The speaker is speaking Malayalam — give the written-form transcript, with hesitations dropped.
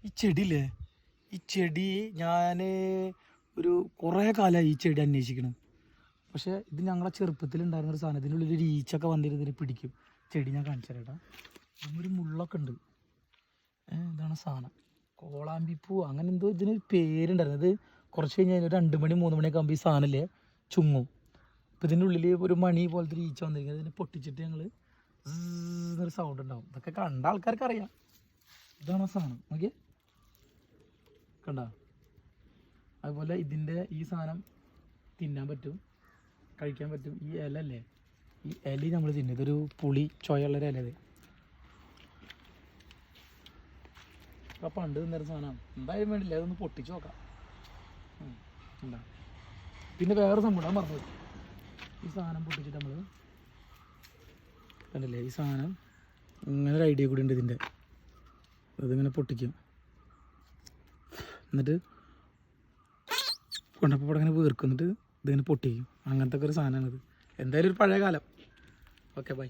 ഈ ചെടിയില്ലേ, ഈ ചെടി ഞാൻ ഒരു കുറേ കാലമായി ഈ ചെടി അന്വേഷിക്കണം. പക്ഷേ ഇത് ഞങ്ങളെ ചെറുപ്പത്തിലുണ്ടായിരുന്നൊരു സാധനം. ഇതിനുള്ളിൽ ഒരു ഈച്ചൊക്കെ വന്നിരുന്ന് ഇതിന് പിടിക്കും. ചെടി ഞാൻ കാണിച്ചു തരാം കേട്ടോ. ഒരു മുള്ളൊക്കെ ഉണ്ട്. ഇതാണ് സാധനം, കോളാമ്പിപ്പൂ അങ്ങനെ എന്തോ ഇതിന് പേരുണ്ടായിരുന്നു. ഇത് കുറച്ച് കഴിഞ്ഞാൽ 2 മണി 3 മണിയൊക്കെ ആകുമ്പോൾ ഈ സാധനമില്ലേ ചുങ്ങും. അപ്പോൾ ഇതിൻ്റെ ഉള്ളിൽ ഒരു മണി പോലത്തെ ഒരു ഈച്ച വന്നിരിക്കുന്നത്. ഇതിനെ പൊട്ടിച്ചിട്ട് ഞങ്ങൾ എന്നൊരു സൗണ്ട് ഉണ്ടാവും. ഇതൊക്കെ കണ്ട ആൾക്കാർക്ക് അറിയാം. ഇതാണ് ആ സാധനം, നോക്കിയേ, കണ്ട. അതുപോലെ ഇതിൻ്റെ ഈ സാധനം തിന്നാൻ പറ്റും, കഴിക്കാൻ പറ്റും. ഈ ഇല അല്ലേ, ഈ ഇല നമ്മൾ തിന്നും. ഇതൊരു പുളി ചോയുള്ളൊരു ഇല. ഇത് അപ്പോൾ പണ്ട് തിന്നൊരു സാധനമാണ്. എന്തായാലും വേണ്ടില്ല, അതൊന്ന് പൊട്ടിച്ച് നോക്കാം. എന്താ പിന്നെ വേറെ സംഭവം മറന്നു. ഈ സാധനം പൊട്ടിച്ചിട്ട് നമ്മൾ കണ്ടില്ലേ, ഈ സാധനം ഇങ്ങനെ ഒരു ഐഡിയ കൂടി ഉണ്ട് ഇതിൻ്റെ. അതിങ്ങനെ പൊട്ടിക്കും, എന്നിട്ട് കൊണ്ടപ്പോൾ ഇങ്ങനെ വീർക്കും, എന്നിട്ട് ഇതിങ്ങനെ പൊട്ടിക്കും. അങ്ങനത്തെ ഒക്കെ ഒരു സാധനമാണിത്. എന്തായാലും ഒരു പഴയ കാലം. Okay, by.